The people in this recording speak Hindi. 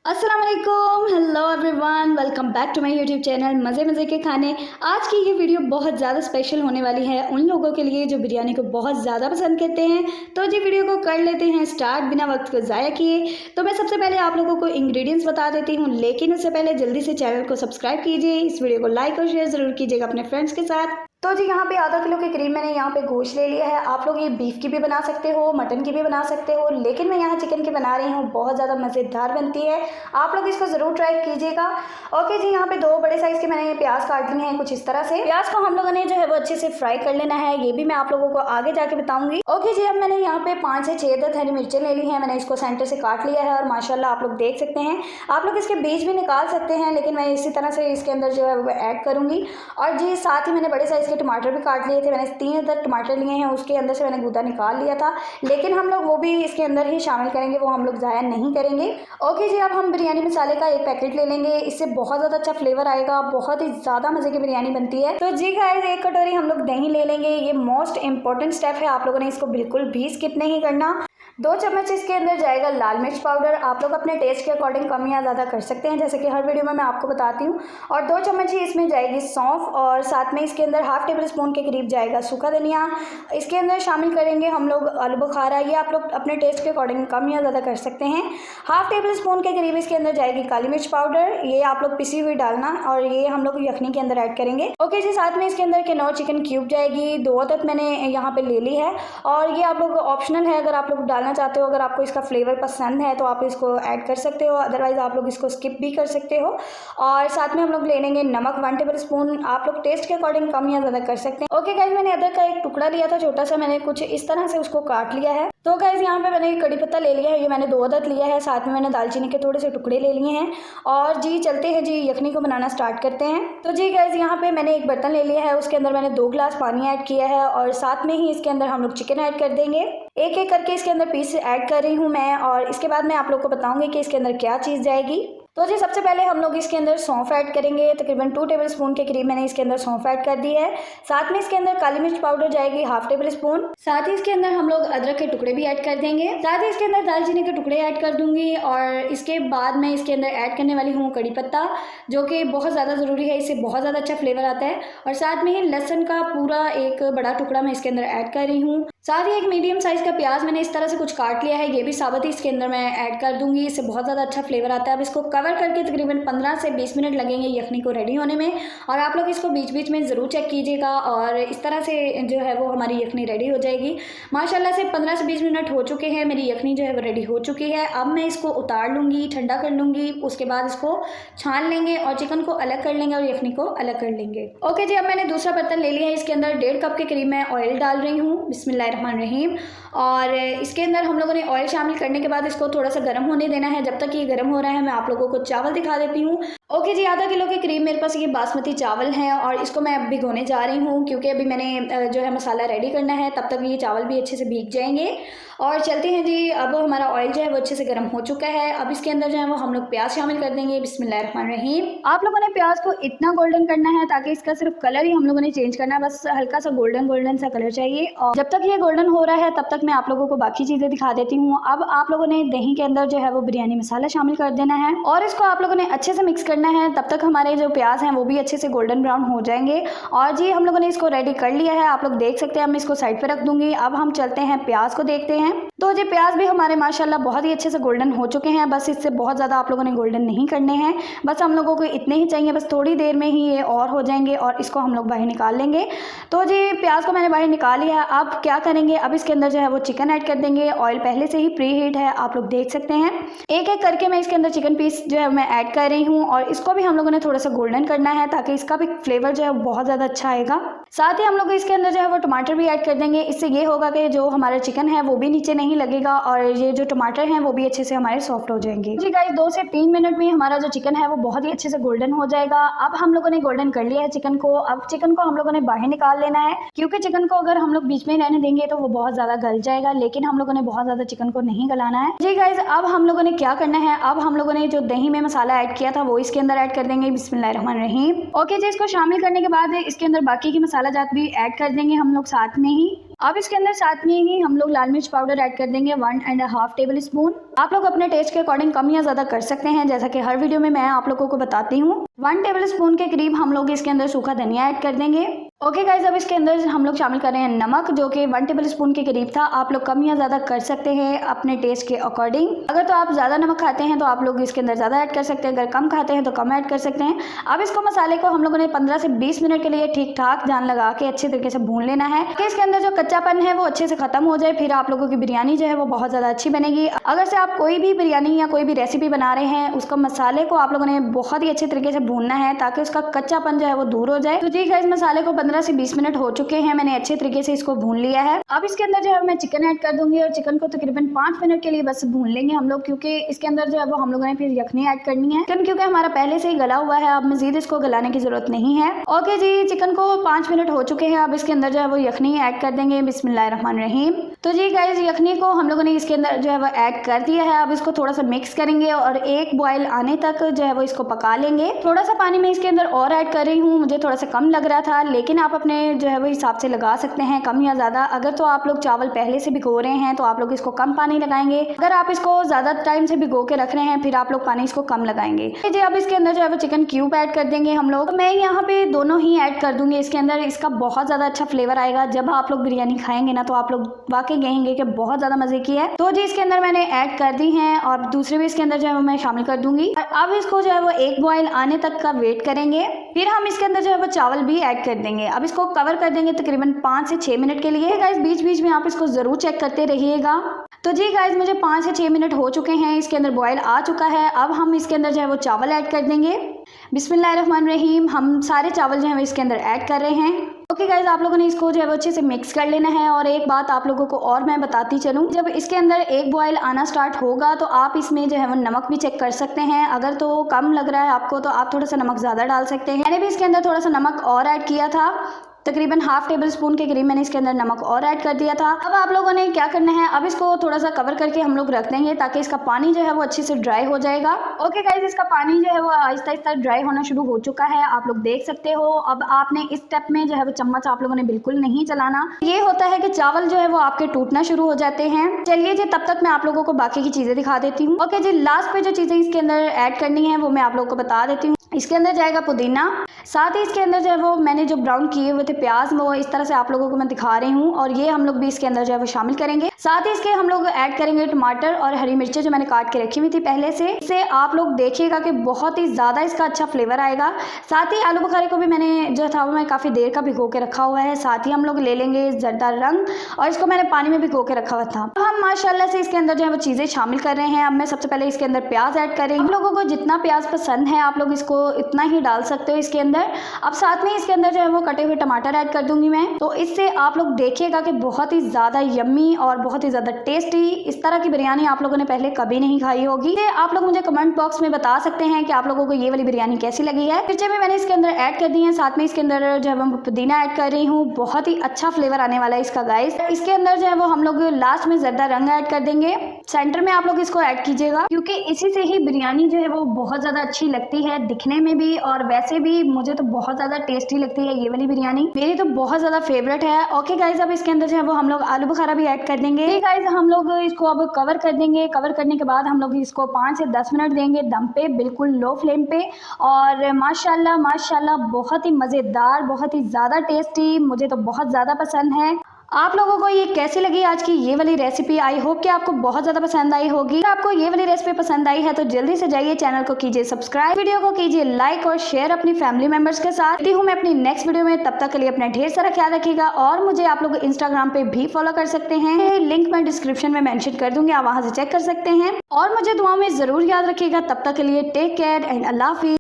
अस्सलाम वालेकुम, hello everyone, welcome back to my YouTube channel मज़े मज़े के खाने। आज की ये वीडियो बहुत ज़्यादा स्पेशल होने वाली है उन लोगों के लिए जो बिरयानी को बहुत ज़्यादा पसंद करते हैं। तो जी वीडियो को कर लेते हैं स्टार्ट बिना वक्त को ज़ाया किए। तो मैं सबसे पहले आप लोगों को इंग्रेडिएंट्स बता देती हूँ, लेकिन उससे पहले जल्दी से चैनल को सब्सक्राइब कीजिए, इस वीडियो को लाइक और शेयर ज़रूर कीजिएगा अपने फ्रेंड्स के साथ। तो जी यहाँ पे आधा किलो के करीब मैंने यहाँ पे गोश्त ले लिया है। आप लोग ये बीफ की भी बना सकते हो, मटन की भी बना सकते हो, लेकिन मैं यहाँ चिकन की बना रही हूँ। बहुत ज़्यादा मज़ेदार बनती है, आप लोग इसको ज़रूर ट्राई कीजिएगा। ओके जी, यहाँ पे 2 बड़े साइज़ के मैंने प्याज काट लिए हैं कुछ इस तरह से। प्याज को हम लोगों ने जो है वो अच्छे से फ्राई कर लेना है, ये भी मैं आप लोगों को आगे जाके बताऊंगी। ओके जी, अब मैंने यहाँ पे 5 से 6 अदद हरी मिर्चें ले ली हैं। मैंने इसको सेंटर से काट लिया है और माशाल्लाह आप लोग देख सकते हैं। आप लोग इसके बीज भी निकाल सकते हैं, लेकिन मैं इसी तरह से इसके अंदर जो है वो ऐड करूँगी। और जी साथ ही मैंने बड़े साइज़ के टमाटर भी काट लिए थे। मैंने 3 अदद टमाटर लिए हैं, उसके अंदर से मैंने गूदा निकाल लिया था, लेकिन हम लोग वो भी इसके अंदर ही शामिल करेंगे, वो हम लोग ज़ाया नहीं करेंगे। ओके जी, अब हम बिरयानी मसाले का एक पैकेट ले लेंगे, इससे बहुत ज़्यादा अच्छा फ्लेवर आएगा, बहुत ही ज़्यादा मज़े की बिरयानी बनती है। तो जी गाइस, 1 कटोरी हम लोग दही ले लेंगे, ये मोस्ट इंपॉर्टेंट स्टेप है, आप लोगों ने इसको बिल्कुल भी स्किप नहीं करना। 2 चम्मच इसके अंदर जाएगा लाल मिर्च पाउडर, आप लोग अपने टेस्ट के अकॉर्डिंग कम या ज़्यादा कर सकते हैं, जैसे कि हर वीडियो में मैं आपको बताती हूँ। और 2 चम्मच ही इसमें जाएगी सौंफ, और साथ में इसके अंदर हाफ टेबल स्पून के करीब जाएगा सूखा धनिया। इसके अंदर शामिल करेंगे हम लोग आलू बुखारा, ये आप लोग अपने टेस्ट के अकॉर्डिंग कम या ज़्यादा कर सकते हैं। हाफ टेबल स्पून के करीब इसके अंदर जाएगी काली मिर्च पाउडर, ये आप लोग पिसी हुई डालना, और ये हम लोग यखनी के अंदर ऐड करेंगे। ओके जी, साथ में इसके अंदर किनौर चिकन क्यूब जाएगी, 2 अदद मैंने यहाँ पे ले ली है, और ये आप लोग ऑप्शनल है, अगर आप लोग डालना चाहते हो, अगर आपको इसका फ्लेवर पसंद है तो आप इसको ऐड कर सकते हो, अदरवाइज आप लोग इसको स्किप भी कर सकते हो। और साथ में हम लोग ले लेंगे नमक 1 टेबल स्पून, आप लोग टेस्ट के अकॉर्डिंग कम या ज़्यादा कर सकते हैं। ओके गाइज, मैंने अदरक का एक टुकड़ा लिया था छोटा सा, मैंने कुछ इस तरह से उसको काट लिया है। तो गाइज यहाँ पे मैंने कड़ी पत्ता ले लिया है, ये मैंने 2 अदद लिया है, साथ में मैंने दालचीनी के थोड़े से टुकड़े ले लिए हैं। और जी चलते हैं जी यखनी को बनाना स्टार्ट करते हैं। तो जी गाइज यहाँ पे मैंने एक बर्तन ले लिया है, उसके अंदर मैंने 2 गिलास पानी ऐड किया है, और साथ में ही इसके अंदर हम लोग चिकन ऐड कर देंगे। एक एक करके इसके अंदर पीस ऐड कर रही हूँ मैं, और इसके बाद मैं आप लोग को बताऊंगी कि इसके अंदर क्या चीज़ जाएगी। तो जी सबसे पहले हम लोग इसके अंदर सौंफ ऐड करेंगे, तकरीबन 2 टेबल स्पून के करीब मैंने इसके अंदर सौंफ ऐड कर दी है। साथ में इसके अंदर काली मिर्च पाउडर जाएगी हाफ टेबल स्पून, साथ ही इसके अंदर हम लोग अदरक के टुकड़े भी ऐड कर देंगे, साथ ही इसके अंदर दालचीनी के टुकड़े ऐड कर दूंगी। और इसके बाद मैं इसके अंदर ऐड करने वाली हूँ कड़ी पत्ता, जो कि बहुत ज़्यादा ज़रूरी है, इससे बहुत ज़्यादा अच्छा फ्लेवर आता है। और साथ में ही लहसुन का पूरा एक बड़ा टुकड़ा मैं इसके अंदर ऐड कर रही हूँ। साथ ही एक मीडियम साइज़ का प्याज मैंने इस तरह से कुछ काट लिया है, ये भी साबुत ही इसके अंदर मैं ऐड कर दूंगी, इससे बहुत ज़्यादा अच्छा फ्लेवर आता है। अब इसको कवर करके तकरीबन 15 से 20 मिनट लगेंगे यखनी को रेडी होने में, और आप लोग इसको बीच बीच में ज़रूर चेक कीजिएगा। और इस तरह से जो है वो हमारी यखनी रेडी हो जाएगी। माशाल्लाह से 15 से 20 मिनट हो चुके हैं, मेरी यखनी जो है वो रेडी हो चुकी है। अब मैं इसको उतार लूँगी, ठंडा कर लूँगी, उसके बाद इसको छान लेंगे और चिकन को अलग कर लेंगे और यखनी को अलग कर लेंगे। ओके जी, अब मैंने दूसरा बर्तन ले लिया है, इसके अंदर 1.5 कप के करीब मैं ऑयल डाल रही हूँ, बिस्मिल्लाहिर्रहमानिर्रहीम। और इसके अंदर हम लोगों ने ऑयल शामिल करने के बाद इसको थोड़ा सा गर्म होने देना है। जब तक ये गर्म हो रहा है मैं आप लोगों को चावल दिखा देती हूँ। ओके जी, आधा किलो के करीब मेरे पास ये बासमती चावल हैं, और इसको मैं अब भिगोने जा रही हूँ, क्योंकि अभी मैंने जो है मसाला रेडी करना है, तब तक ये चावल भी अच्छे से भीग जाएंगे। और चलते हैं जी, अब हमारा ऑयल जो है वो अच्छे से गर्म हो चुका है। अब इसके अंदर जो है वो हम लोग प्याज शामिल कर देंगे, बिस्मिल्लाहिर्रहमानिर्रहीम। आप लोगों ने प्याज को इतना गोल्डन करना है ताकि इसका सिर्फ कलर ही हम लोगों ने चेंज करना है, बस हल्का सा गोल्डन गोल्डन सा कलर चाहिए। और जब तक ये गोल्डन हो रहा है तब तक मैं आप लोगों को बाकी चीज़ें दिखा देती हूँ। अब आप लोगों ने दही के अंदर जो है वो बिरयानी मसाला शामिल कर देना है, और इसको आप लोगों ने अच्छे से मिक्स करना है, तब तक हमारे जो प्याज हैं वो भी अच्छे से गोल्डन ब्राउन हो जाएंगे। और जी हम लोगों ने इसको रेडी कर लिया है, आप लोग देख सकते हैं। मैं इसको साइड पे रख दूंगी। अब हम चलते हैं प्याज को देखते हैं। तो जी प्याज भी हमारे माशाल्लाह बहुत ही अच्छे से गोल्डन हो चुके हैं, बस इससे बहुत ज़्यादा आप लोगों ने गोल्डन नहीं करने हैं, बस हम लोगों को इतने ही चाहिए, बस थोड़ी देर में ही ये और हो जाएंगे, और इसको हम लोग बाहर निकाल लेंगे। तो जी प्याज को मैंने बाहर निकाल लिया है। अब क्या करेंगे, अब इसके अंदर जो है वो चिकन ऐड कर देंगे। ऑयल पहले से ही प्री हीट है, आप लोग देख सकते हैं। एक एक करके मैं इसके अंदर चिकन पीस जो है मैं ऐड कर रही हूँ, और इसको भी हम लोगों ने थोड़ा सा गोल्डन करना है ताकि इसका भी फ्लेवर जो है बहुत ज़्यादा अच्छा आएगा। साथ ही हम लोग इसके अंदर जो है वो टमाटर भी ऐड कर देंगे, इससे ये होगा कि जो हमारा चिकन है वो भी नीचे नहीं लगेगा, और ये जो टमाटर हैं वो भी अच्छे से हमारे सॉफ्ट हो जाएंगे। जी गाइस, 2 से 3 मिनट में हमारा जो चिकन है वो बहुत ही अच्छे से गोल्डन हो जाएगा। अब हम लोगों ने गोल्डन कर लिया है चिकन को। अब चिकन को हम लोगों ने बाहर निकाल लेना है, क्योंकि चिकन को अगर हम लोग बीच में रहने देंगे तो वो बहुत ज़्यादा गल जाएगा, लेकिन हम लोगों ने बहुत ज़्यादा चिकन को नहीं गलाना है। जी गाइस, अब हम लोगों ने क्या करना है, अब हम लोगों ने जो दही में मसाला ऐड किया था वो इसके अंदर ऐड कर देंगे, बिस्मिल्लाहिर्रहमानिर्रहीम। ओके जी, इसको शामिल करने के बाद इसके अंदर बाकी की मसाला जात भी ऐड कर देंगे हम लोग साथ में ही। अब इसके अंदर साथ में ही हम लोग लाल मिर्च पाउडर ऐड कर देंगे 1.5 टेबल स्पून। आप लोग अपने टेस्ट के अकॉर्डिंग कम या ज़्यादा कर सकते हैं, जैसा कि हर वीडियो में मैं आप लोगों को बताती हूँ। 1 टेबल स्पून के करीब हम लोग इसके अंदर सूखा धनिया ऐड कर देंगे। ओके गाइज, अब इसके अंदर हम लोग शामिल कर रहे हैं नमक, जो कि 1 टेबल स्पून के करीब था। आप लोग कम या ज़्यादा कर सकते हैं अपने टेस्ट के अकॉर्डिंग। अगर तो आप ज़्यादा नमक खाते हैं तो आप लोग इसके अंदर ज़्यादा ऐड कर सकते हैं, अगर कम खाते हैं तो कम ऐड कर सकते हैं। अब इसको मसाले को हम लोगों ने 15 से 20 मिनट के लिए ठीक ठाक जान लगा के अच्छे तरीके से भून लेना है कि इसके अंदर जो कच्चापन है वो अच्छे से खत्म हो जाए। फिर आप लोगों की बिरयानी जो है वो बहुत ज़्यादा अच्छी बनेगी। अगर से आप कोई भी बिरयानी या कोई भी रेसिपी बना रहे हैं, उसका मसाले को आप लोगों ने बहुत ही अच्छे तरीके से भूनना है ताकि उसका कच्चापन जो है वो दूर हो जाए। तो जी गाइस, मसाले को 15 से 20 मिनट हो चुके हैं, मैंने अच्छे तरीके से इसको भून लिया है। अब इसके अंदर जो है मैं चिकन ऐड कर दूंगी और चिकन को तकरीबन 5 मिनट के लिए बस भून लेंगे हम लोग, क्योंकि इसके अंदर जो है वो हम लोगों ने फिर यखनी ऐड करनी है। चिकन क्योंकि हमारा पहले से ही गला हुआ है, अब मजीद इसको गलाने की जरूरत नहीं है। ओके जी, चिकन को 5 मिनट हो चुके हैं। अब इसके अंदर जो है वो यखनी ऐड कर देंगे। बिस्मिल्लाहिर्रहमानिर्रहीम। तो जी गाइस, यखनी को हम लोगों ने इसके अंदर जो है वो ऐड कर दिया है। अब इसको थोड़ा सा मिक्स करेंगे और एक बॉयल आने तक जो है वो इसको पका लेंगे। थोड़ा सा पानी मैं इसके अंदर और ऐड कर रही हूँ, मुझे थोड़ा सा कम लग रहा था, लेकिन आप अपने जो है वो हिसाब से लगा सकते हैं कम या ज़्यादा। अगर तो आप लोग चावल पहले से भिगो रहे हैं तो आप लोग इसको कम पानी लगाएंगे, अगर आप इसको ज़्यादा टाइम से भिगो के रख रहे हैं फिर आप लोग पानी इसको कम लगाएंगे। जी, अब इसके अंदर जो है वो चिकन क्यूब ऐड कर देंगे हम लोग। तो मैं यहाँ पे दोनों ही ऐड कर दूंगी इसके अंदर, इसका बहुत ज़्यादा अच्छा फ्लेवर आएगा। जब आप लोग बिरयानी खाएंगे ना तो आप लोग वाकई कहेंगे कि बहुत ज़्यादा मज़े की है। तो जी, इसके अंदर मैंने ऐड कर दी हैं और दूसरे भी इसके अंदर जो है वो मैं शामिल कर दूंगी। अब इसको जो है वो एक बॉयल आने तक का वेट करेंगे, फिर हम इसके अंदर जो है वो चावल भी ऐड कर देंगे। अब इसको कवर कर देंगे तकरीबन 5 से 6 मिनट के लिए। गाइस, बीच बीच में आप इसको ज़रूर चेक करते रहिएगा। तो जी गाइस, मुझे 5 से 6 मिनट हो चुके हैं, इसके अंदर बॉयल आ चुका है। अब हम इसके अंदर जो है वो चावल ऐड कर देंगे। बिस्मिल्लाहिर्रहमानिर्रहीम। हम सारे चावल जो है इसके अंदर ऐड कर रहे हैं। ओके गाइस, आप लोगों ने इसको जो है वो अच्छे से मिक्स कर लेना है। और एक बात आप लोगों को और मैं बताती चलूँ, जब इसके अंदर एक बॉयल आना स्टार्ट होगा तो आप इसमें जो है वो नमक भी चेक कर सकते हैं। अगर तो कम लग रहा है आपको तो आप थोड़ा सा नमक ज़्यादा डाल सकते हैं। मैंने भी इसके अंदर थोड़ा सा नमक और ऐड किया था, तकरीबन 1/2 टेबल स्पून के करीब मैंने इसके अंदर नमक और ऐड कर दिया था। अब आप लोगों ने क्या करना है, अब इसको थोड़ा सा कवर करके हम लोग रख देंगे ताकि इसका पानी जो है वो अच्छे से ड्राई हो जाएगा। ओके गाइस, इसका पानी जो है वो आहिस्ता आहिस्ता ड्राई होना शुरू हो चुका है, आप लोग देख सकते हो। अब आपने इस स्टेप में जो है वो चम्मच आप लोगों ने बिल्कुल नहीं चलाना। ये होता है कि चावल जो है वो आपके टूटना शुरू हो जाते हैं। चलिए जी, तब तक मैं आप लोगों को बाकी की चीज़ें दिखा देती हूँ। ओके जी, लास्ट पे जो चीज़ें इसके अंदर ऐड करनी है वो मैं आप लोगों को बता देती हूँ। इसके अंदर जाएगा पुदीना, साथ ही इसके अंदर जो है वो मैंने जो ब्राउन किए हुए थे प्याज, वो इस तरह से आप लोगों को मैं दिखा रही हूँ, और ये हम लोग भी इसके अंदर जो है वो शामिल करेंगे। साथ ही इसके हम लोग ऐड करेंगे टमाटर और हरी मिर्चें जो मैंने काट के रखी हुई थी पहले से। इससे आप लोग देखिएगा कि बहुत ही ज़्यादा इसका अच्छा फ्लेवर आएगा। साथ ही आलू बुखारे को भी मैंने जो था वो मैं काफ़ी देर का भिगो के रखा हुआ है। साथ ही हम लोग ले लेंगे जर्दा रंग, और इसको मैंने पानी में भिगो के रखा हुआ था। अब हम माशाल्लाह से इसके अंदर जो है वो चीज़ें शामिल कर रहे हैं। अब मैं सबसे पहले इसके अंदर प्याज ऐड कर रही हूँ। आप लोगों को जितना प्याज पसंद है आप लोग इसको इतना ही डाल सकते हो इसके अंदर। अब साथ में इसके अंदर जो है वो कटे हुए टमाटर ऐड कर दूंगी मैं। तो इससे आप लोग देखिएगा कि बहुत ही ज़्यादा यम्मी और बहुत ही ज़्यादा टेस्टी, इस तरह की बिरयानी आप लोगों ने पहले कभी नहीं खाई होगी। आप लोग मुझे कमेंट बॉक्स में बता सकते हैं कि आप लोगों को ये वाली बिरयानी कैसी लगी है। मिर्चें भी मैंने इसके अंदर ऐड कर दी हैं, साथ में इसके अंदर जो है मैं पुदीना ऐड कर रही हूँ। बहुत ही अच्छा फ्लेवर आने वाला है इसका गाइस। इसके अंदर जो है वो हम लोग लास्ट में जर्दा रंग ऐड कर देंगे। सेंटर में आप लोग इसको ऐड कीजिएगा, क्योंकि इसी से ही बिरयानी जो है वो बहुत ज़्यादा अच्छी लगती है दिखने में भी, और वैसे भी मुझे तो बहुत ज़्यादा टेस्टी लगती है ये वाली बिरयानी, मेरी तो बहुत ज़्यादा फेवरेट है। ओके गाइज, अब इसके अंदर जो है वो हम लोग आलू बुखारा भी ऐड कर देंगे। ठीक गाइज, हम लोग इसको अब कवर कर देंगे। कवर करने के बाद हम लोग इसको 5 से 10 मिनट देंगे दम पे, बिल्कुल लो फ्लेम पे। और माशाल्लाह माशाल्लाह बहुत ही मज़ेदार, बहुत ही ज़्यादा टेस्टी, मुझे तो बहुत ज़्यादा पसंद है। आप लोगों को ये कैसी लगी आज की ये वाली रेसिपी? आई होप कि आपको बहुत ज़्यादा पसंद आई होगी। अगर आपको ये वाली रेसिपी पसंद आई है तो जल्दी से जाइए चैनल को कीजिए सब्सक्राइब, वीडियो को कीजिए लाइक और शेयर अपनी फैमिली मेंबर्स के साथ। मिलती हूँ मैं अपनी नेक्स्ट वीडियो में, तब तक के लिए अपना ढेर सारा ख्याल रखिएगा। और मुझे आप लोग इंस्टाग्राम पे भी फॉलो कर सकते हैं, लिंक मैं डिस्क्रिप्शन में मेंशन कर दूंगी, आप वहाँ से चेक कर सकते हैं। और मुझे दुआओं में ज़रूर याद रखिएगा। तब तक के लिए टेक केयर एंड अल्लाह हाफिज़।